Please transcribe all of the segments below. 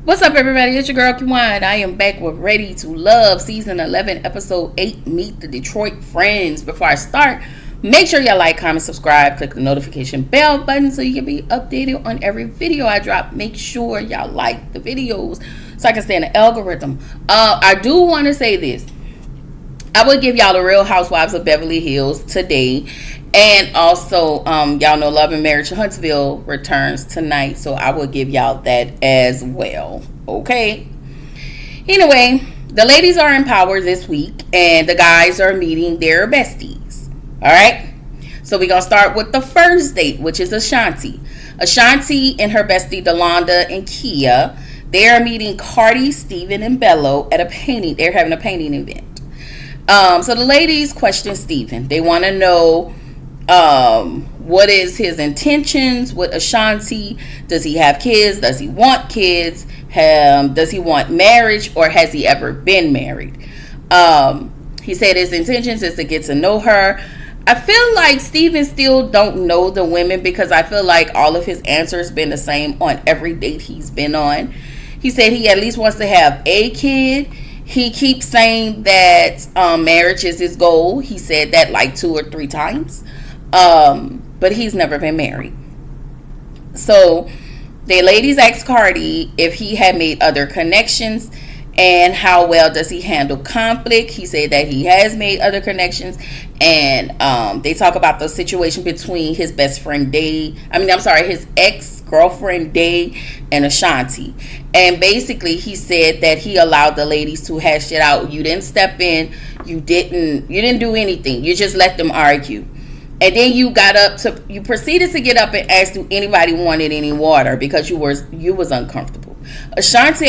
What's up, everybody? It's your girl, Kiwan. I am back with Ready to Love, Season 11, Episode 8, Meet the Detroit Friends. Before I start, make sure y'all like, comment, subscribe, click the notification bell button so you can be updated on every video I drop. Make sure y'all like the videos so I can stay in the algorithm. I do want to say this. I would give y'all the Real Housewives of Beverly Hills today. And also, y'all know Love and Marriage in Huntsville returns tonight. So I will give y'all that as well. Okay. Anyway, the ladies are in power this week. And the guys are meeting their besties. Alright. So we're going to start with the first date, which is Ashanti. Ashanti and her bestie Delonda and Kia. They are meeting Cardi, Steven, and Bello at a painting. They're having a painting event. So the ladies question Steven. They want to know what is his intentions with Ashanti. Does he have kids? Does he want kids? Does he want marriage, or has he ever been married? He said his intentions is to get to know her. I feel like Steven still don't know the women, because I feel like all of his answers been the same on every date he's been on. He said he at least wants to have a kid. He keeps saying that marriage is his goal. He said that like 2 or 3 times. But he's never been married. So the ladies asked Cardi if he had made other connections and how well does he handle conflict. He said that he has made other connections, and they talk about the situation between his best friend his ex-girlfriend Day and Ashanti. And basically he said that he allowed the ladies to hash it out. You didn't step in, you didn't do anything. You just let them argue. And then you proceeded to get up and ask, do anybody wanted any water, because you was uncomfortable. Ashanti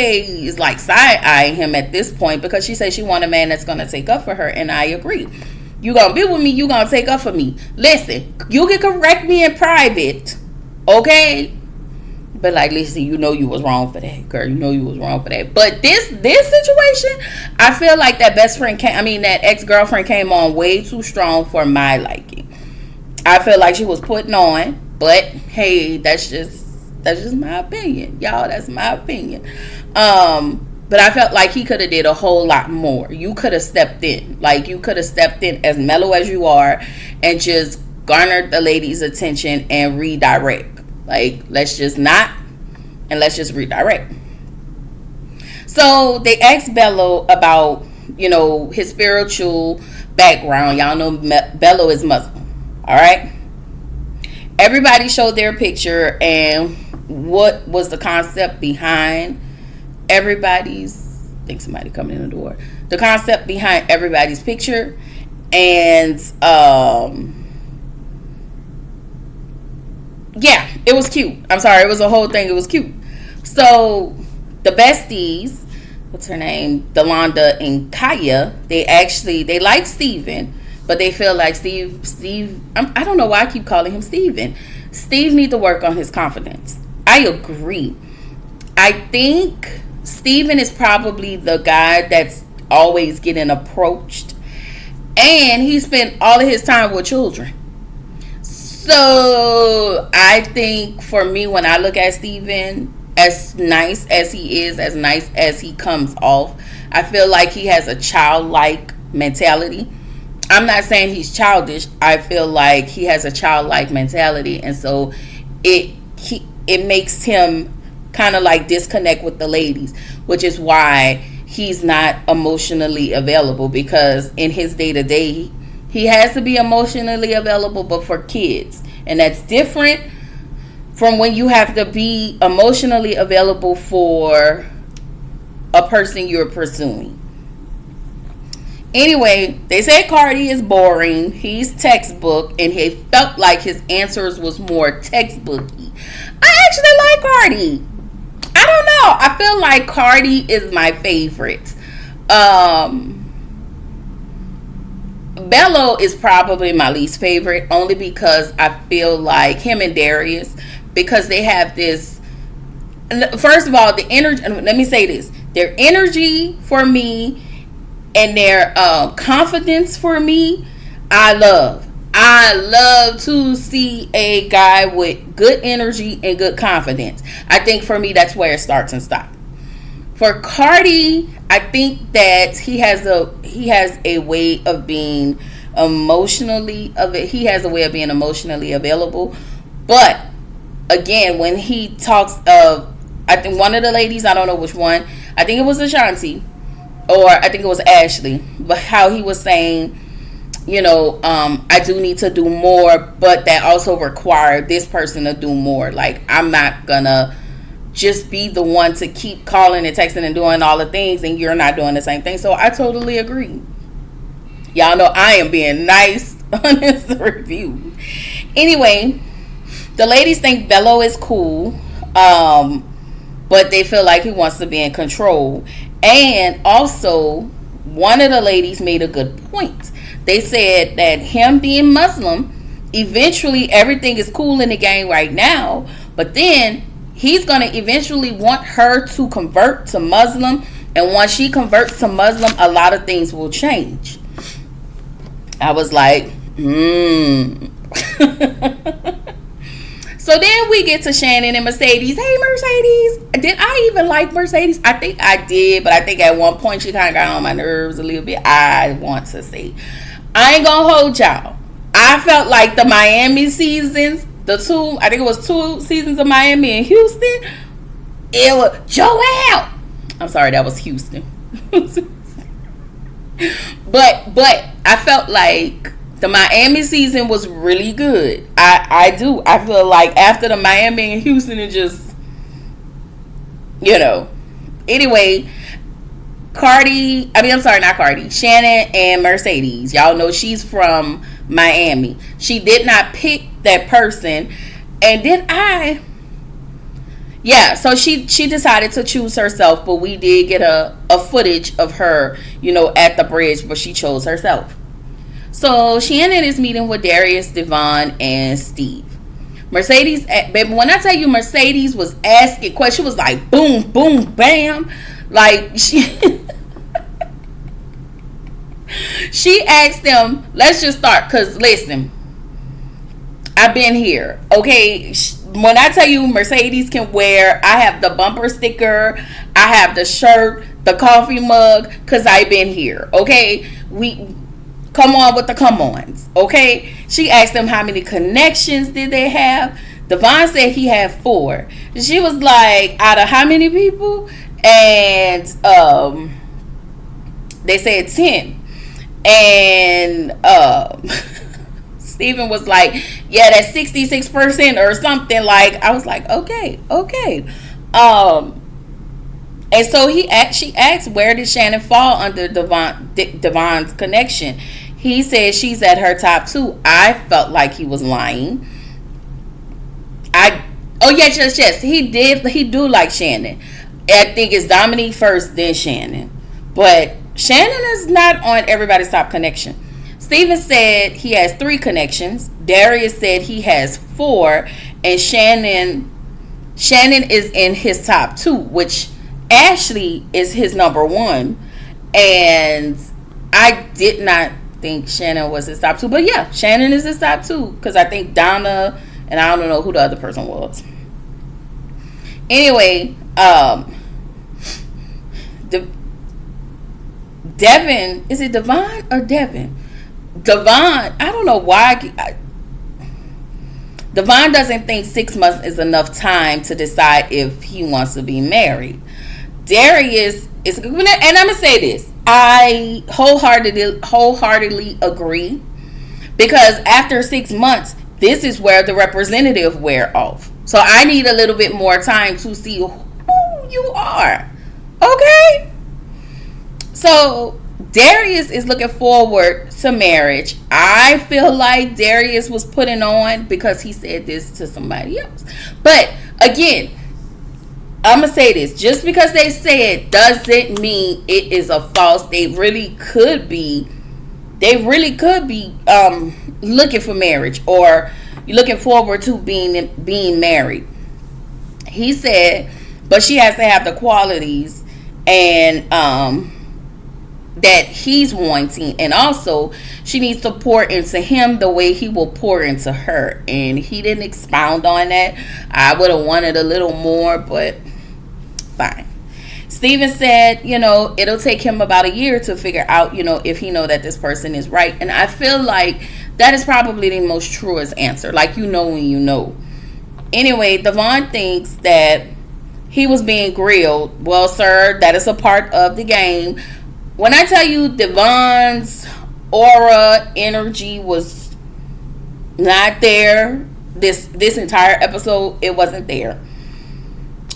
is like side-eyeing him at this point, because she said she want a man that's going to take up for her, and I agree. You going to be with me, you going to take up for me. Listen, you can correct me in private, okay? But like, listen, you know you was wrong for that, girl. You know you was wrong for that. But this situation, I feel like that that ex-girlfriend came on way too strong for my liking. I feel like she was putting on, but hey, that's just my opinion, y'all. That's my opinion. But I felt like he could have did a whole lot more. You could have stepped in, as mellow as you are, and just garnered the ladies' attention and redirect. Like, let's just not, and let's just redirect. So they asked Bello about, his spiritual background. Y'all know Bello is Muslim. All right. Everybody showed their picture and what was the concept behind everybody's. I think somebody coming in the door. The concept behind everybody's picture, and yeah, it was cute. I'm sorry, it was a whole thing. It was cute. So the besties, what's her name, Delonda and Kaya, they like Steven. But they feel like Steve, I don't know why I keep calling him Steven. Steve needs to work on his confidence. I agree. I think Steven is probably the guy that's always getting approached. And he spent all of his time with children. So I think for me, when I look at Steven, as nice as he is, as nice as he comes off, I feel like he has a childlike mentality. I'm not saying he's childish. I feel like he has a childlike mentality, and so it makes him kind of like disconnect with the ladies, which is why he's not emotionally available, because in his day-to-day he has to be emotionally available, but for kids, and that's different from when you have to be emotionally available for a person you're pursuing. Anyway, they said Cardi is boring. He's textbook, and he felt like his answers was more textbooky. I actually like Cardi. I don't know. I feel like Cardi is my favorite. Bello is probably my least favorite, only because I feel like him and Darius, because they have this. First of all, the energy. Let me say this: their energy for me and their confidence for me, I love. I love to see a guy with good energy and good confidence. I think for me, that's where it starts and stops. For Cardi, I think that he has a way of being he has a way of being emotionally available. But again, when he talks of, I think one of the ladies, I don't know which one, I think it was Ashanti, or I think it was Ashley, but how he was saying, I do need to do more, but that also required this person to do more. Like, I'm not gonna just be the one to keep calling and texting and doing all the things, and you're not doing the same thing. So I totally agree. Y'all know I am being nice on this review. Anyway, the ladies think Bello is cool, but they feel like he wants to be in control. And also, one of the ladies made a good point. They said that him being Muslim, eventually everything is cool in the game right now, but then he's going to eventually want her to convert to Muslim, and once she converts to Muslim, a lot of things will change. I was like, So then we get to Shannon and Mercedes. Hey, Mercedes. Did I even like Mercedes? I think I did, but I think at one point she kind of got on my nerves a little bit. I want to say, I ain't going to hold y'all. I felt like the Miami seasons, I think it was 2 seasons of Miami and Houston, it was Joel. I'm sorry, that was Houston. But I felt like the Miami season was really good. I do. I feel like after the Miami and Houston, it just, Anyway, Shannon and Mercedes. Y'all know she's from Miami. She did not pick that person. And so she decided to choose herself, but we did get a footage of her, at the bridge, but she chose herself. So Shannon is meeting with Darius, Devon, and Steve. Mercedes, baby, when I tell you Mercedes was asking questions, she was like, boom, boom, bam. Like, she asked them, let's just start, because listen, I've been here, okay? When I tell you Mercedes can wear, I have the bumper sticker, I have the shirt, the coffee mug, because I've been here, okay? Come on with the come-ons, okay? She asked them how many connections did they have. Devon said he had 4. She was like, out of how many people? And they said 10. And Steven was like, yeah, that's 66% or something. Like, I was like, okay. And so she asked, where did Shannon fall under Devon's connection? He said she's at her top 2. I felt like he was lying. Yes. He do like Shannon. I think it's Dominique first, then Shannon. But Shannon is not on everybody's top connection. Steven said he has 3 connections. Darius said he has 4. And Shannon is in his top 2, which Ashley is his number 1. And I did not think Shannon was his top 2. But yeah, Shannon is his top 2. Because I think Donna, and I don't know who the other person was. Anyway, Devin, is it Devon or Devin? Devon, I don't know why. Devon doesn't think 6 months is enough time to decide if he wants to be married. Darius is, and I'm gonna say this, I wholeheartedly agree, because after 6 months, this is where the representative wear off. So I need a little bit more time to see who you are. Okay? So Darius is looking forward to marriage. I feel like Darius was putting on because he said this to somebody else. But again, I'm going to say this. Just because they say it doesn't mean it is a false. They really could be looking for marriage, or looking forward to being married. He said, but she has to have the qualities and that he's wanting, and also she needs to pour into him the way he will pour into her. And he didn't expound on that. I would have wanted a little more, but fine. Steven said, it'll take him about a year to figure out, if he know that this person is right. And I feel like that is probably the most truest answer. Like, when you know. Anyway, Devon thinks that he was being grilled. Well, sir, that is a part of the game. When I tell you Devon's aura, energy was not there this entire episode, it wasn't there.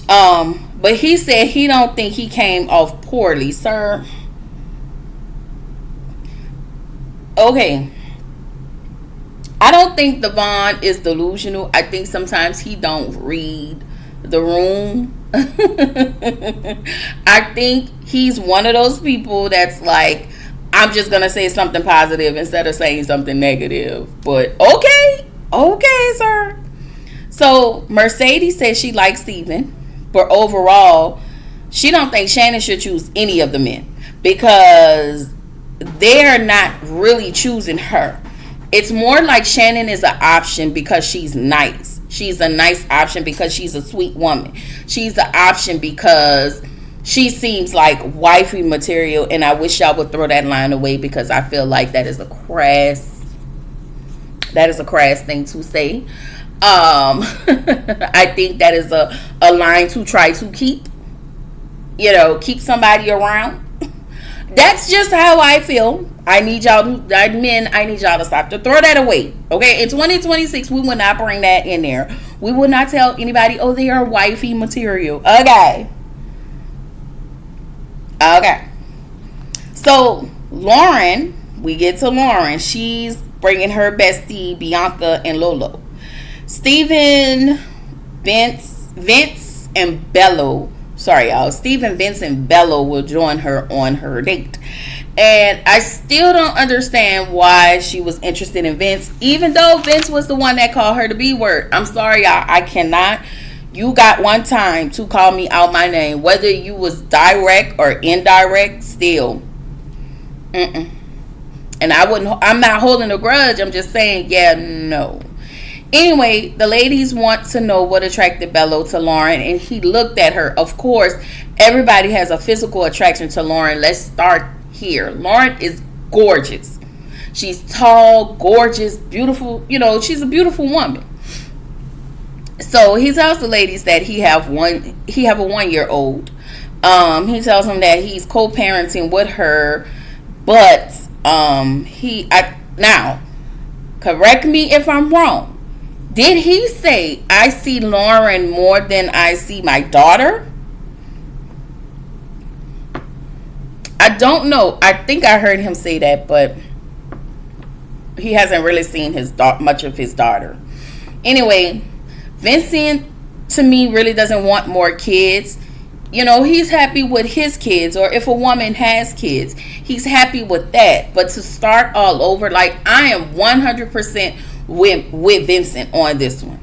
But he said he don't think he came off poorly, sir. Okay. I don't think Devon is delusional. I think sometimes he don't read the room. I think he's one of those people that's like, I'm just gonna say something positive instead of saying something negative. But okay, sir. So Mercedes says she likes Steven, but overall, she don't think Shannon should choose any of the men because they're not really choosing her. It's more like Shannon is an option because she's nice. She's a nice option because she's a sweet woman. She's an option because she seems like wifey material, and I wish y'all would throw that line away because I feel like that is a crass thing to say. I think that is a line to try to keep somebody around. That's just how I feel. I need y'all to stop to throw that away. Okay, in 2026, we will not bring that in there. We will not tell anybody, oh, they are wifey material. Okay. So Lauren, we get to Lauren. She's bringing her bestie Bianca and Lolo. Steven, Vince, and Bello. Sorry, y'all. Steven, Vince, and Bello will join her on her date. And I still don't understand why she was interested in Vince, even though Vince was the one that called her the B word. I'm sorry, y'all. I cannot. You got one time to call me out my name, whether you was direct or indirect. Still, and I'm not holding a grudge. I'm just saying, yeah, no. Anyway, the ladies want to know what attracted Bello to Lauren, and he looked at her. Of course, everybody has a physical attraction to Lauren. Let's start here. Lauren is gorgeous. She's tall, gorgeous, beautiful. She's a beautiful woman. So he tells the ladies that he have a 1-year-old. He tells them that he's co-parenting with her, but now correct me if I'm wrong. Did he say I see Lauren more than I see my daughter? I don't know. I think I heard him say that, but he hasn't really seen much of his daughter. Anyway, Vincent, to me, really doesn't want more kids. He's happy with his kids, or if a woman has kids, he's happy with that. But to start all over, like, I am 100% with Vincent on this one.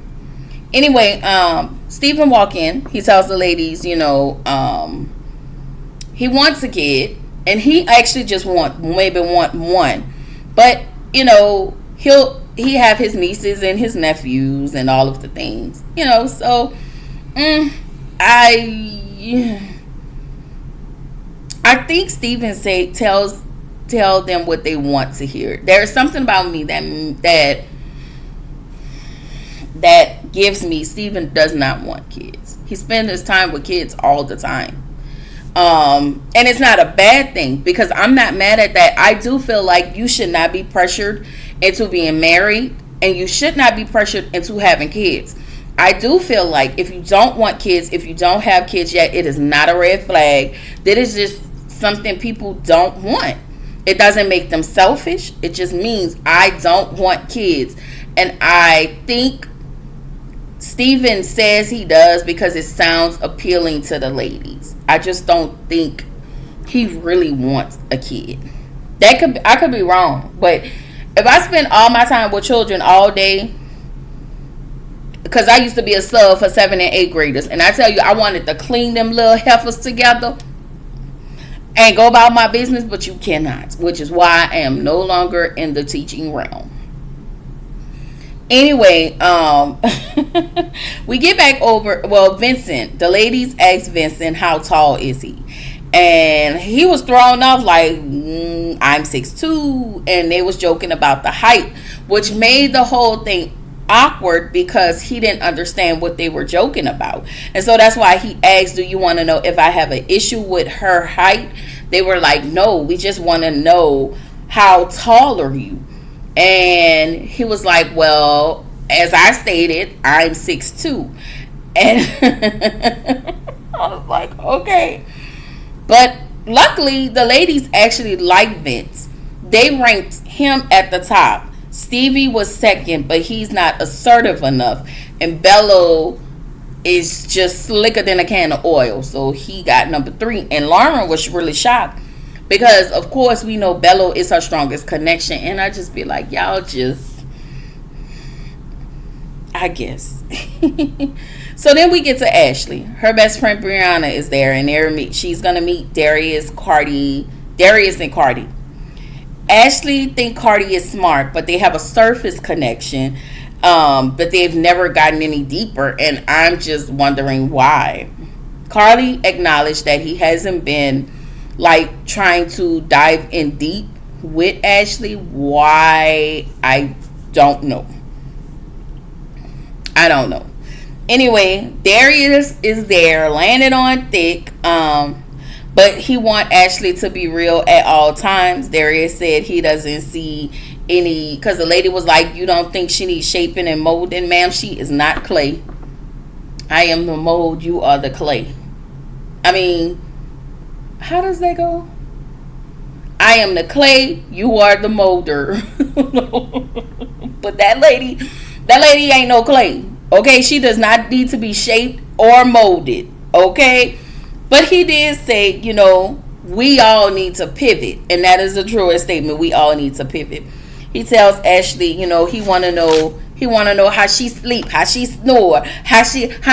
Anyway, Steven walk in. He tells the ladies, he wants a kid, and he actually just want one. But he have his nieces and his nephews and all of the things, so I think Steven tell them what they want to hear. There's something about me that gives me Steven does not want kids. He spends his time with kids all the time. And it's not a bad thing, because I'm not mad at that. I do feel like you should not be pressured into being married, and you should not be pressured into having kids. I do feel like if you don't want kids, if you don't have kids yet, it is not a red flag. That is just something people don't want. It doesn't make them selfish. It just means I don't want kids. And I think Steven says he does because it sounds appealing to the ladies. I just don't think he really wants a kid. I could be wrong, but if I spend all my time with children all day, because I used to be a sub for 7th and 8th graders, and I tell you, I wanted to clean them little heifers together and go about my business, but you cannot, which is why I am no longer in the teaching realm. Anyway, we get back over. Well, Vincent, the ladies asked Vincent how tall is he, and he was thrown off like I'm 6'2", and they was joking about the height, which made the whole thing awkward because he didn't understand what they were joking about. And so that's why he asked, do you want to know if I have an issue with her height? They were like, no, we just want to know how tall are you. And he was like, well, as I stated, I'm 6'2". And I was like, okay. But luckily the ladies actually liked Vince. They ranked him at the top. Stevie was second, but he's not assertive enough. And Bello is just slicker than a can of oil. So he got number 3. And Lauren was really shocked because, of course, we know Bello is her strongest connection. And I just be like, y'all just, I guess. So then we get to Ashley. Her best friend Brianna is there. And she's going to meet Darius and Cardi. Ashley think Cardi is smart, but they have a surface connection, but they've never gotten any deeper, and I'm just wondering why. Cardi acknowledged that he hasn't been like trying to dive in deep with Ashley. Why? I don't know. Anyway, Darius is there, landing on thick. But he want Ashley to be real at all times. Darius said he doesn't see any, because the lady was like, you don't think she needs shaping and molding? Ma'am, she is not clay. I am the mold, you are the clay. I mean, how does that go? I am the clay, you are the molder. But that lady ain't no clay. Okay, she does not need to be shaped or molded. Okay? But he did say, we all need to pivot. And that is a true statement. We all need to pivot. He tells Ashley, he want to know how she sleep, how she snore, how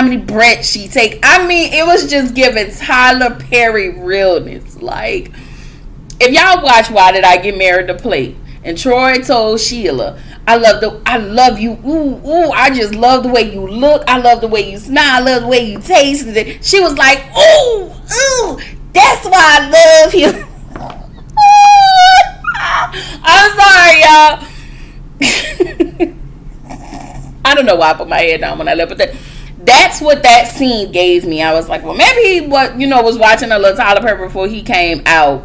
many breaths she take. I mean, it was just giving Tyler Perry realness. Like, if y'all watch Why Did I Get Married to Play? And Troy told Sheila, I love you. Ooh, I just love the way you look. I love the way you smile. I love the way you taste. She was like, ooh, that's why I love you. I'm sorry, y'all. I don't know why I put my head down when I left, but that's what that scene gave me. I was like, well, maybe he was watching a little Tyler Perry before he came out,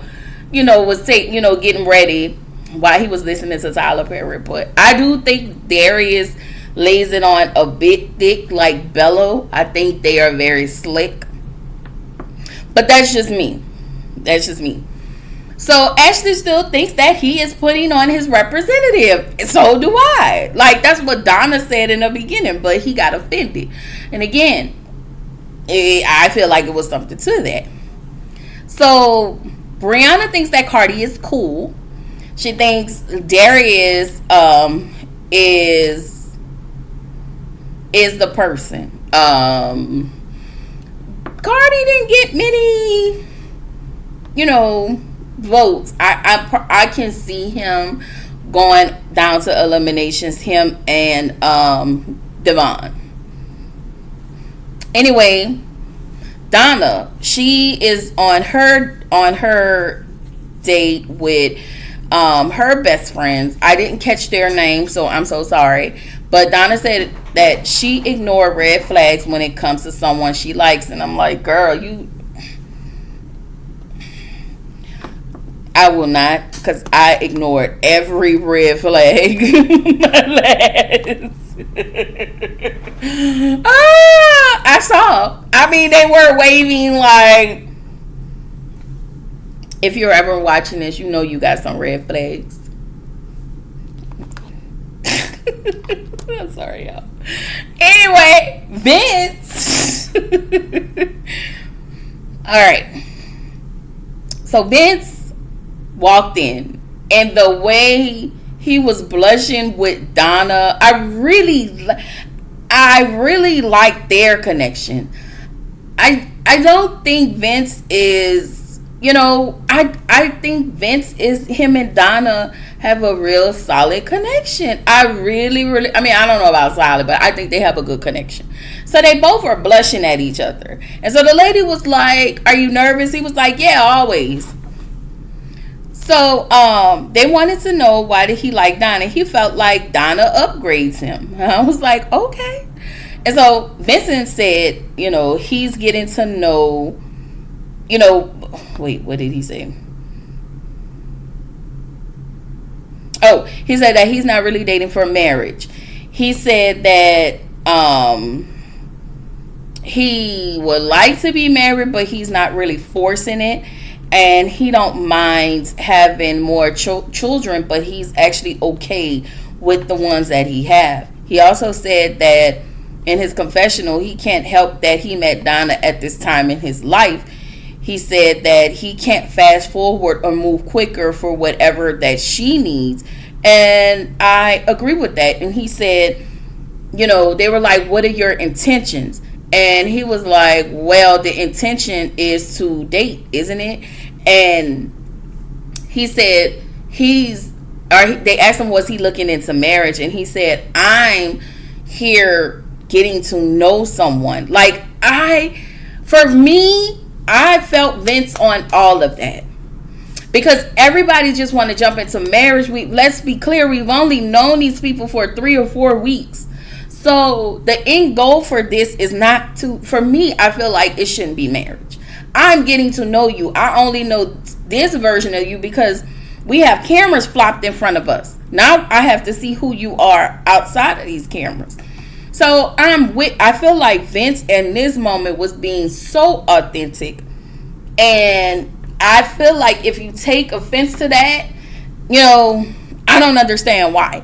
was getting ready while he was listening to Tyler Perry. But I do think Darius lays it on a bit thick like Bello. I think they are very slick. But that's just me. So Ashley still thinks that he is putting on his representative. So do I. Like, that's what Donna said in the beginning, but he got offended. And again, I feel like it was something to that. So Brianna thinks that Cardi is cool. She thinks Darius is the person. Cardi didn't get many, votes. I can see him going down to eliminations. Him and Devon. Anyway, Donna, she is on her date with her best friends. I didn't catch their names, so I'm so sorry. But Donna said that she ignored red flags when it comes to someone she likes. And I'm like, girl, I will not, because I ignored every red flag. I saw. I mean, they were waving like, if you're ever watching this, you got some red flags. I'm sorry, y'all. Anyway, Vince. All right. So Vince walked in, and the way he was blushing with Donna, I really like their connection. I don't think Vince is, I think Vince is him and Donna have a real solid connection. I really, really, I mean, I don't know about solid, but I think they have a good connection. So they both are blushing at each other. And so the lady was like, "Are you nervous?" He was like, "Yeah, always." So they wanted to know why did he like Donna. He felt like Donna upgrades him. I was like, okay. And so Vincent said, he's getting to know, wait, what did he say? Oh, he said that he's not really dating for marriage. He said that he would like to be married, but he's not really forcing it. And he don't mind having more children, but he's actually okay with the ones that he have. He also said that in his confessional, he can't help that he met Donna at this time in his life. He said that he can't fast forward or move quicker for whatever that she needs. And I agree with that. And he said, they were like, "What are your intentions?" And he was like, "Well, the intention is to date, isn't it?" And he said they asked him, was he looking into marriage? And he said, "I'm here getting to know someone." Like, for me, I felt Vince on all of that. Because everybody just want to jump into marriage. Let's be clear, we've only known these people for 3 or 4 weeks. So the end goal for this is not to, for me, I feel like it shouldn't be marriage. I'm getting to know you. I only know this version of you because we have cameras flopped in front of us. Now I have to see who you are outside of these cameras. So I feel like Vince in this moment was being so authentic. And I feel like if you take offense to that, I don't understand why.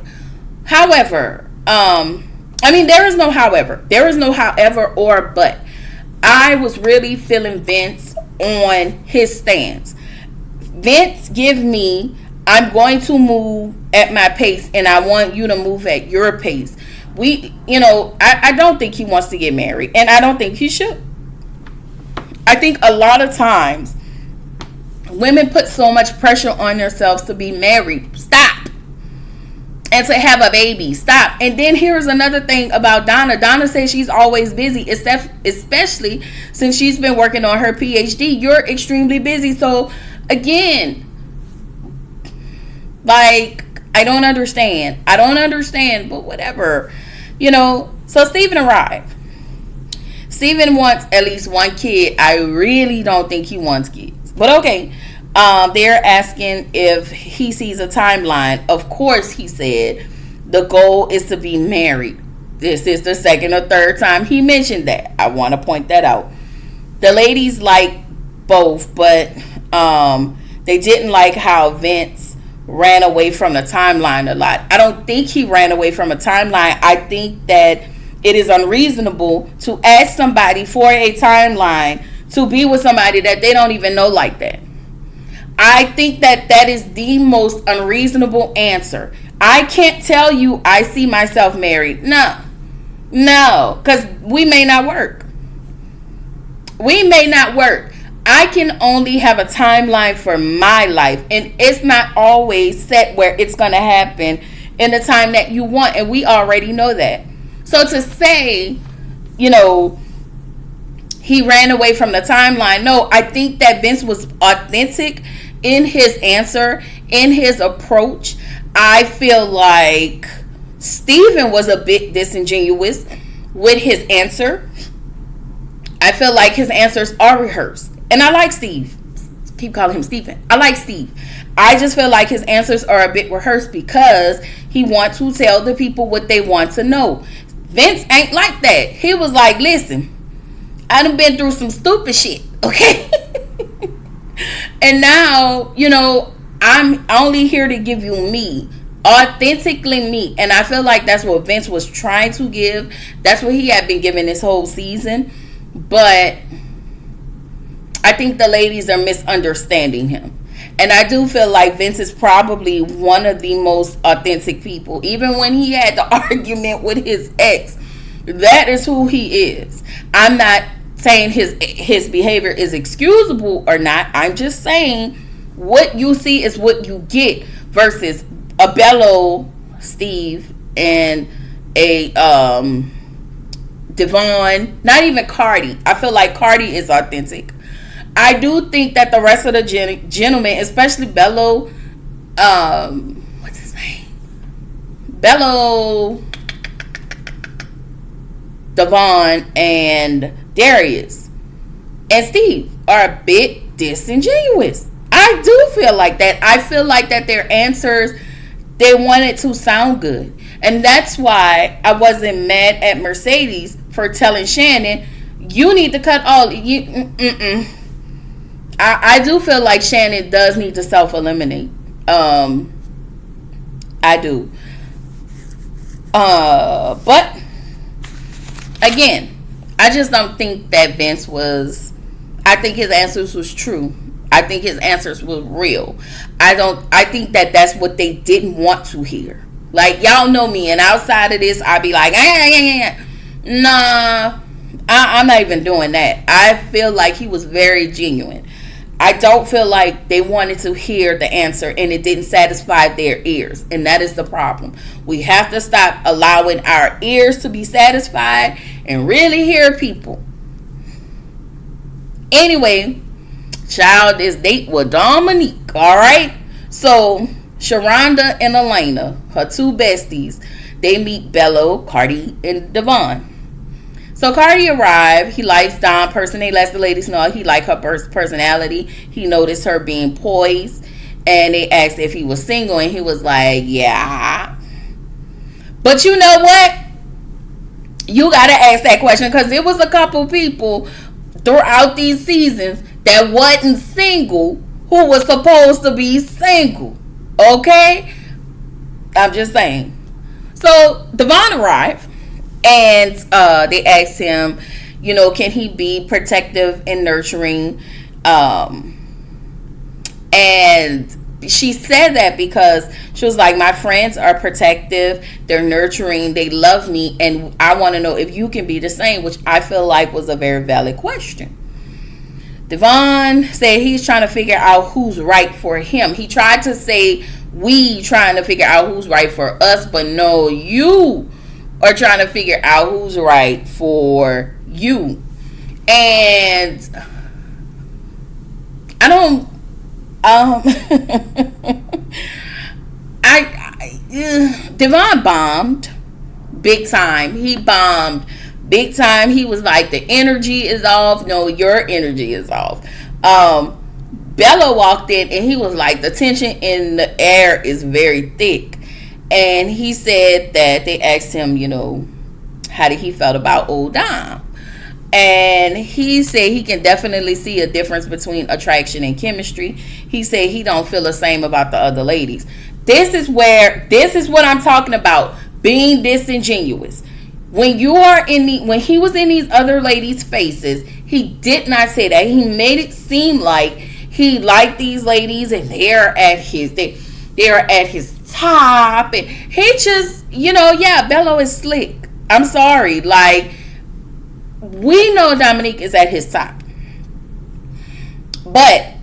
However, there is no however. There is no however or but. I was really feeling Vince on his stance. Vince, I'm going to move at my pace, and I want you to move at your pace. I don't think he wants to get married, and I don't think he should. I think a lot of times women put so much pressure on themselves to be married. Stop. And to have a baby. Stop. And then here's another thing about Donna. Donna says she's always busy, especially since she's been working on her PhD. You're extremely busy. So, again, like, I don't understand, but whatever. So Steven arrived. Steven wants at least one kid. I really don't think he wants kids. But okay. They're asking if he sees a timeline. Of course, he said the goal is to be married. This is the second or third time he mentioned that. I want to point that out. The ladies like both, but they didn't like how Vince ran away from the timeline a lot. I don't think he ran away from a timeline. I think that it is unreasonable to ask somebody for a timeline to be with somebody that they don't even know like that. I think that is the most unreasonable answer. I can't tell you I see myself married. No, because we may not work. I can only have a timeline for my life, and it's not always set where it's going to happen in the time that you want, and we already know that. So to say, he ran away from the timeline, no, I think that Vince was authentic in his answer, in his approach. I feel like Steven was a bit disingenuous with his answer. I feel like his answers are rehearsed. And I like Steve. Keep calling him Steven. I like Steve. I just feel like his answers are a bit rehearsed because he wants to tell the people what they want to know. Vince ain't like that. He was like, listen, I done been through some stupid shit, okay? And now, I'm only here to give you me, authentically me. And I feel like that's what Vince was trying to give. That's what he had been giving this whole season. But I think the ladies are misunderstanding him. And I do feel like Vince is probably one of the most authentic people. Even when he had the argument with his ex, that is who he is. I'm not saying his behavior is excusable or not. I'm just saying what you see is what you get versus a Bello, Steve, and a Devon, not even Cardi. I feel like Cardi is authentic. I do think that the rest of the gentlemen, especially Bello, what's his name? Bello, Devon, and Darius, and Steve are a bit disingenuous. I do feel like that. I feel like that their answers, they wanted to sound good. And that's why I wasn't mad at Mercedes for telling Shannon, you need to cut all you. I do feel like Shannon does need to self-eliminate. I do. But again, I just don't think that Vince was. I think his answers was true. I think his answers were real. I think that that's what they didn't want to hear. Like, y'all know me, and outside of this, I'd be like, nah, I'm not even doing that. I feel like he was very genuine. I don't feel like they wanted to hear the answer, and it didn't satisfy their ears, and that is the problem. We have to stop allowing our ears to be satisfied and really hear people. Anyway, child, this date with Dominique, all right? So Sharonda and Elena, her two besties, they meet Bello, Cardi, and Devon. So Cardi arrived. He likes Dom person. They let the ladies know he liked her personality. He noticed her being poised. And they asked if he was single. And he was like, yeah. But you know what? You got to ask that question. Because there was a couple people throughout these seasons that wasn't single who was supposed to be single. Okay? I'm just saying. So Devon arrived. And they asked him, you know, can he be protective and nurturing? And she said that because she was like, my friends are protective, they're nurturing, they love me, and I want to know if you can be the same, which I feel like was a very valid question. Devon said he's trying to figure out who's right for him. He tried to say we trying to figure out who's right for us, but no, you are trying to figure out who's right for you. And I don't Devon bombed big time. He bombed big time. He was like, the energy is off. No, your energy is off. Bella walked in and he was like, the tension in the air is very thick. And he said that they asked him, you know, how did he felt about old Dom. And he said he can definitely see a difference between attraction and chemistry. He said he don't feel the same about the other ladies. This is what I'm talking about, being disingenuous. When he was in these other ladies' faces, he did not say that. He made it seem like he liked these ladies and they're at his top, and he just, you know, yeah, Bello is slick. I'm sorry, like, we know Dominique is at his top, but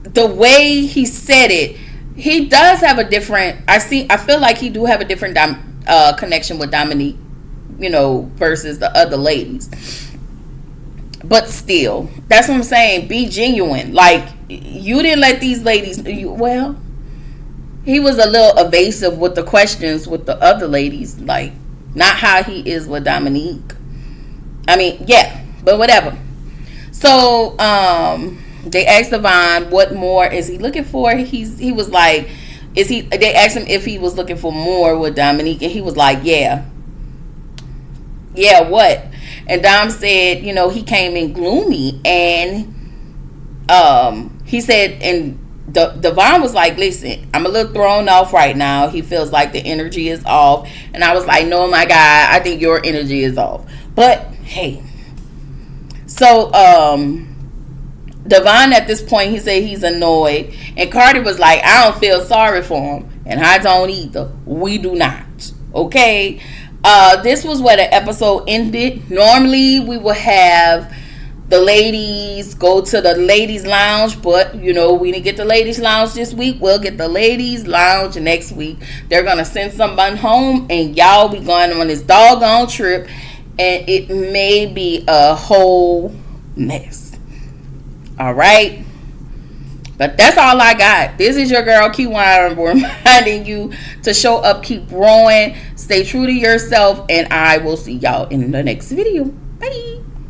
the way he said it, he does have a different. I feel like he do have a different connection with Dominique, you know, versus the other ladies. But still, that's what I'm saying. Be genuine. Like, you didn't let these ladies. Well, he was a little evasive with the questions with the other ladies, like not how he is with Dominique. I mean, yeah, but whatever. So they asked Devon what more is he looking for. He was like, they asked him if he was looking for more with Dominique, and he was like, yeah, what? And Dom said, you know, he came in gloomy, and he said, and Devon was like, listen, I'm a little thrown off right now. He feels like the energy is off. And I was like, no, my God, I think your energy is off. But hey, so Devon at this point, he said he's annoyed, and Cardi was like, I don't feel sorry for him, and I don't either. We do not. Okay. This was where the episode ended. Normally we would have the ladies go to the ladies lounge, but we didn't get the ladies lounge this week. We'll get the ladies lounge next week. They're gonna send someone home, and y'all be going on this doggone trip, and it may be a whole mess. All right, but that's all I got. This is your girl Kiwana reminding you to show up, keep growing, stay true to yourself, and I will see y'all in the next video. Bye.